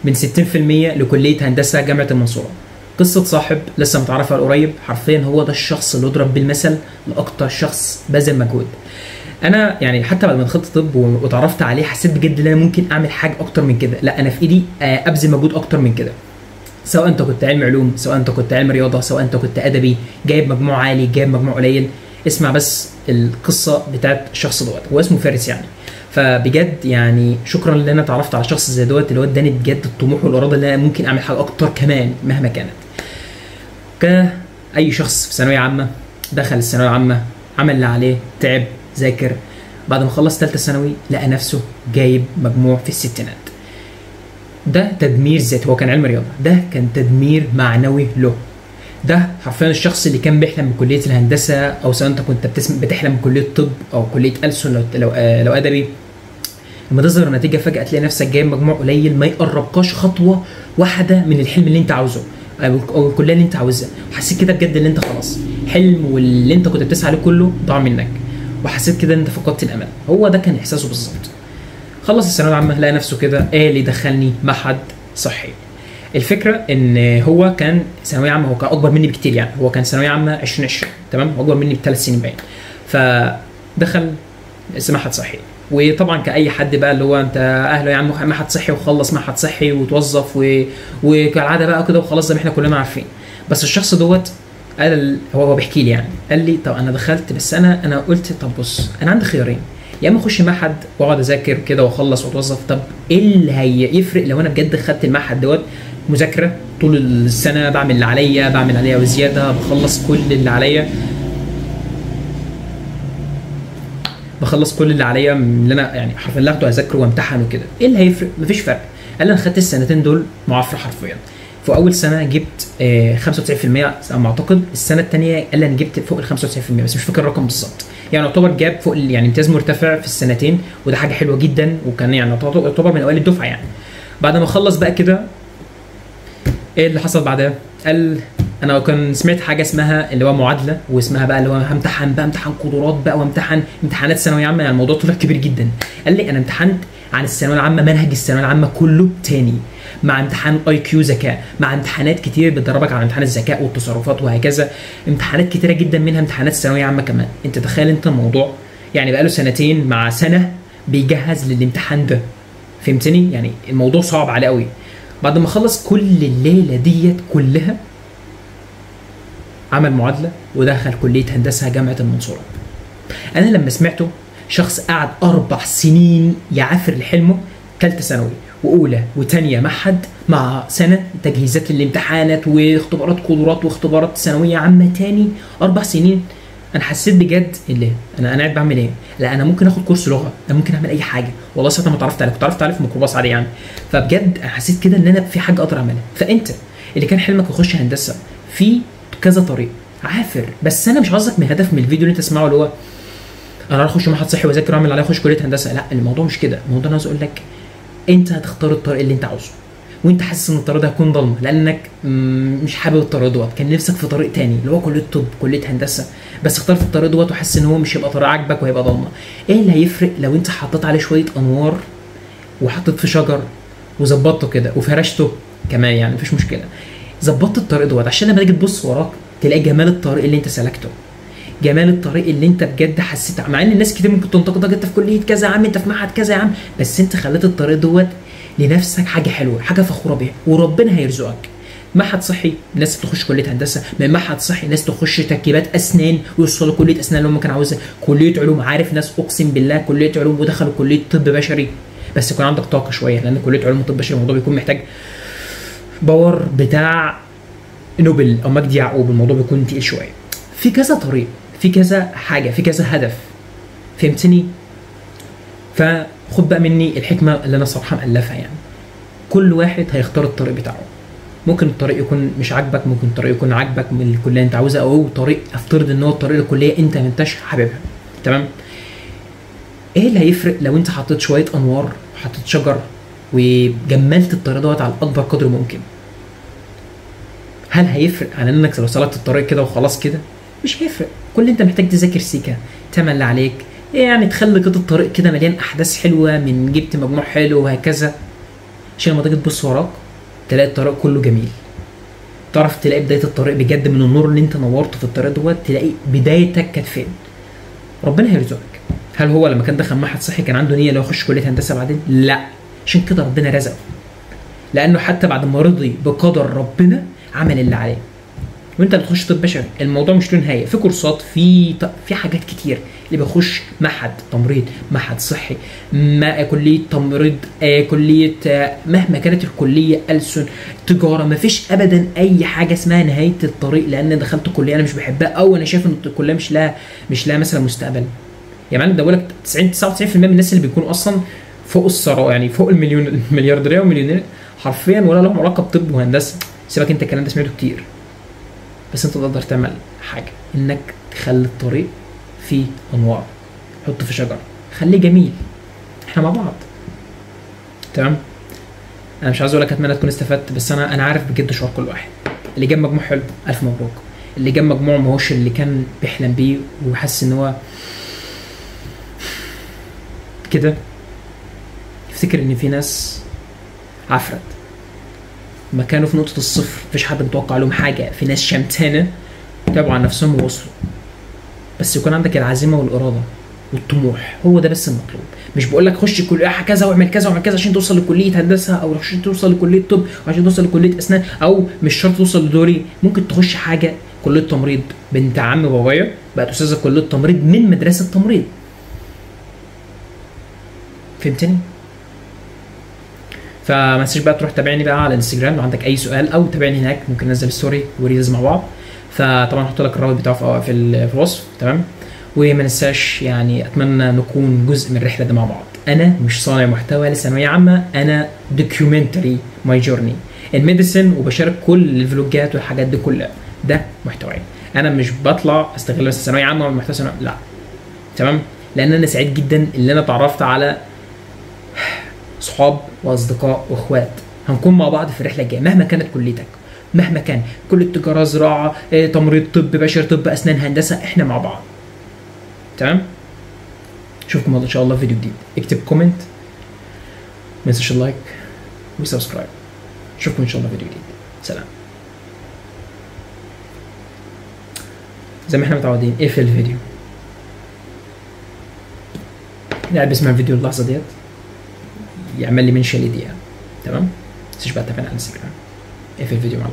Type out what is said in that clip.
من 60% لكليه هندسه جامعه المنصوره. قصه صاحب لسه متعرف على قريب، حرفيا هو ده الشخص اللي يضرب بالمثل لاكتر شخص بذل مجهود. انا يعني حتى بعد ما دخلت طب واتعرفت عليه حسيت بجد ان انا ممكن اعمل حاجه اكتر من كده، لا انا في ايدي ابذل مجهود اكتر من كده. سواء انت كنت علم علوم، سواء انت كنت علم رياضه، سواء انت كنت ادبي، جايب مجموع عالي، جايب مجموع قليل، اسمع بس القصه بتاعت الشخص دوت. هو اسمه فارس يعني. فبجد يعني شكرا ان انا اتعرفت على شخص زي دوت، اللي هو اداني بجد الطموح والاراده ان انا ممكن اعمل حاجه اكتر كمان مهما كانت. كاي شخص في ثانويه عامه دخل الثانويه العامه، عمل اللي عليه، تعب، ذاكر، بعد ما خلص ثالثه ثانوي لقى نفسه جايب مجموع في الستينات. ده تدمير ذاتي. هو كان علم رياضه، ده كان تدمير معنوي له. ده حرفيا الشخص اللي كان بيحلم بكليه الهندسه، او سواء انت كنت بتحلم بكليه طب او كليه ألسن لو ادبي، لما تظهر النتيجه فجاه تلاقي نفسك جايب مجموع قليل ما يقربكاش خطوه واحده من الحلم اللي انت عاوزه او الكليه اللي انت عاوزها. حسيت كده بجد ان انت خلاص حلم واللي انت كنت بتسعى عليه كله ضاع منك، وحسيت كده ان انت فقدت الامل. هو ده كان احساسه بالظبط. خلص الثانويه العامه لقى نفسه كده ايه اللي دخلني معهد صحي. الفكره ان هو كان ثانويه عامه، هو كان اكبر مني بكتير يعني، هو كان ثانويه عامه 2020 تمام، اكبر مني بثلاث سنين باين. فدخل معهد صحي، وطبعا كاي حد بقى اللي هو انت اهله يا عم معهد صحي وخلص معهد صحي وتوظف وكالعاده بقى كده وخلاص زي ما احنا كلنا عارفين. بس الشخص دوت قال، هو بيحكي لي يعني، قال لي طب انا دخلت، بس انا قلت طب بص انا عندي خيارين، يا اما اخش معهد واقعد اذاكر كده واخلص واتوظف، طب ايه اللي هيفرق لو انا بجد خدت المعهد دوت مذاكره طول السنه، بعمل اللي عليا وزياده، بخلص كل اللي عليا اللي انا يعني حرفيا اللي اخده اذاكره وامتحن وكده، ايه اللي هيفرق؟ مفيش فرق. قال انا خدت السنتين دول معافره حرفيا. في اول سنه جبت 95% على ما اعتقد، السنه الثانيه قال انا جبت فوق ال 95%، بس مش فاكر الرقم بالظبط. يعني يعتبر جاب فوق يعني امتياز مرتفع في السنتين، وده حاجه حلوه جدا، وكان يعني يعتبر من اوائل الدفعه يعني. بعد ما خلص بقى كده ايه اللي حصل بعدها؟ قال انا كان سمعت حاجه اسمها اللي هو معادله، واسمها بقى اللي هو امتحان قدرات بقى، وامتحان امتحانات ثانويه عامه. يعني الموضوع طلع كبير جدا. قال لي انا امتحنت عن الثانويه العامه، منهج الثانويه العامه كله تاني، مع امتحان اي كيو ذكاء، مع امتحانات كتير بتدربك على امتحان الذكاء والتصرفات وهكذا، امتحانات كتيره جدا منها امتحانات ثانويه عامه كمان. انت تخيل انت الموضوع يعني بقى له سنتين مع سنه بيجهز للامتحان ده، فهمتني؟ يعني الموضوع صعب عليه قوي. بعد ما خلص كل الليله ديت كلها عمل معادله ودخل كليه هندسه جامعه المنصوره. انا لما سمعته، شخص قعد 4 سنين يعافر لحلمه، ثالثه ثانوي واولى وثانيه معهد، مع سنه تجهيزات للامتحانات واختبارات قدرات واختبارات ثانويه عامه تاني، 4 سنين. انا حسيت بجد اللي انا قاعد بعمل ايه؟ لا انا ممكن اخد كورس لغه، انا ممكن اعمل اي حاجه. والله ساعتها ما كنت عرفت عليه في ميكروباص عادي يعني. فبجد انا حسيت كده ان انا في حاجه اقدر اعملها. فانت اللي كان حلمك يخش هندسه، في كذا طريق، عافر. بس انا مش قصدك من هدف من الفيديو اللي انت تسمعه اللي هو انا اخش معهد صحي واذاكر واعمل عليه اخش كليه هندسه. لا، الموضوع مش كده. الموضوع انا عاوز اقول لك انت هتختار الطريق اللي انت عاوزه، وانت حاسس ان الطريق ده هيكون ضلمه لانك مش حابب الطريق دوت، كان نفسك في طريق تاني اللي هو كليه طب، كليه هندسه، بس اخترت الطريق دوت وحاسس ان هو مش هيبقى طريق عاجبك وهيبقى ضلمه. ايه اللي هيفرق لو انت حطيت عليه شويه انوار، وحطيت في شجر وظبطته كده وفرشته كمان، يعني مفيش مشكله، ظبطت الطريق دوت عشان لما تيجي تبص وراك تلاقي جمال الطريق اللي انت سلكته، جمال الطريق اللي انت بجد حسيت. مع ان الناس كتير ممكن تنتقدك، انت في كليه كذا يا عم، انت في معهد كذا يا عم، بس انت خليت الطريق دوت لنفسك حاجه حلوه، حاجه فخوره بيها، وربنا هيرزقك. معهد صحي ناس تخش كليه هندسه، من معهد صحي ناس تخش تركيبات اسنان ويوصلوا كليه اسنان اللي هم كانوا عاوزها، كليه علوم، عارف ناس اقسم بالله كليه علوم ودخلوا كليه طب بشري، بس يكون عندك طاقه شويه، لان كليه علوم وطب بشري الموضوع بيكون محتاج باور بتاع نوبل او مجدي يعقوب، الموضوع بيكون تقيل شويه. في كذا طريق، في كذا حاجه، في كذا هدف، فهمتني؟ فخد بقى مني الحكمه اللي انا صراحه مألفها يعني. كل واحد هيختار الطريق بتاعه، ممكن الطريق يكون مش عاجبك، ممكن الطريق يكون عاجبك من الكليه اللي انت عاوزها، او طريق افترض ان هو الطريق الكليه انت ما انتش حاببها، تمام؟ ايه اللي هيفرق لو انت حطيت شويه انوار وحطيت شجر وجملت الطريق دوت على اكبر قدر ممكن؟ هل هيفرق عن انك لو سلكت الطريق كده وخلاص كده؟ مش هيفرق. كل اللي انت محتاج تذاكر سيكا، تعمل اللي عليك، يعني تخلي كده الطريق كده مليان احداث حلوه، من جبت مجموع حلو وهكذا، عشان لما تيجي تبص وراك تلاقي الطريق كله جميل، تعرف تلاقي بدايه الطريق بجد من النور اللي انت نورته في الطريق دوت، تلاقي بدايتك كانت فين. ربنا هيرزقك. هل هو لما كان دخل معهد صحي كان عنده نيه انه يخش كليه هندسه بعدين؟ لا، عشان كده ربنا رزقه، لانه حتى بعد ما رضي بقدر ربنا عمل اللي عليه. وانت اللي تخش طب بشري الموضوع مش له نهايه، في كورسات، في حاجات كتير. اللي بيخش معهد تمريض، معهد صحي، كليه تمريض، كليه مهما كانت الكليه، ألسن، تجاره، ما فيش ابدا اي حاجه اسمها نهايه الطريق لان دخلت كليه انا مش بحبها او انا شايف ان الكليه مش لها مثلا مستقبل. يا معلم ده بقول لك 99% من الناس اللي بيكونوا اصلا فوق الثراء، يعني فوق المليارديريه والمليونير حرفيا ولا لهم علاقه بطب وهندسه. سيبك انت الكلام ده سمعته كتير، بس انت تقدر تعمل حاجه، انك تخلي الطريق فيه انوار، حط في شجره، خليه جميل. احنا مع بعض تمام. انا مش عايز اقول لك اتمنى تكون استفدت، بس انا عارف بجد شعور كل واحد. اللي جاب مجموع حلو الف مبروك، اللي جاب مجموع ما هوش اللي كان بيحلم بيه وحاسس ان هو كده، افتكر ان في ناس عفرت ما كانوا في نقطه الصفر، مفيش حد متوقع لهم حاجه، في ناس شمتانه تعبوا عن نفسهم ووصلوا. بس يكون عندك العزيمه والاراده والطموح، هو ده بس المطلوب. مش بقول لك خش كليه كذا واعمل كذا واعمل كذا عشان توصل لكليه هندسه، او عشان توصل لكليه طب، او عشان توصل لكليه اسنان، او مش شرط توصل لدوري. ممكن تخش حاجه كليه تمريض. بنت عم بابايا بقت استاذه كليه تمريض من مدرسه تمريض. فهمتني؟ فما تنساش بقى تروح تابعني بقى على الانستجرام لو عندك اي سؤال، او تابعني هناك، ممكن ننزل ستوري وريلز مع بعض. فطبعا هحط لك الرابط بتاعه في الوصف. تمام. وما ننساش يعني اتمنى نكون جزء من الرحله دي مع بعض. انا مش صانع محتوى لثانويه عامه، انا دوكيومنتري ماي جورني الميديسن، وبشارك كل الفلوجات والحاجات دي كلها. ده محتواي، انا مش بطلع استغل بس ثانويه عامه والمحتوى ثانوي، لا. تمام. لان انا سعيد جدا ان انا اتعرفت على صحاب واصدقاء واخوات هنكون مع بعض في الرحله الجايه مهما كانت كليتك، مهما كان كليه تجاره، زراعه، تمريض، طب بشري، طب اسنان، هندسه، احنا مع بعض. تمام. اشوفكم ان شاء الله في فيديو جديد. اكتب كومنت، ما تنساش اللايك وسبسكرايب. اشوفكم ان شاء الله في فيديو جديد. سلام. زي ما احنا متعودين اقفل الفيديو، قاعد بسمع الفيديو اللحظه ديت يعمل لي منشن لدقيقه. تمام. ما تنساش بقى تتابعنا على الانستجرام. اقفل الفيديو معلم.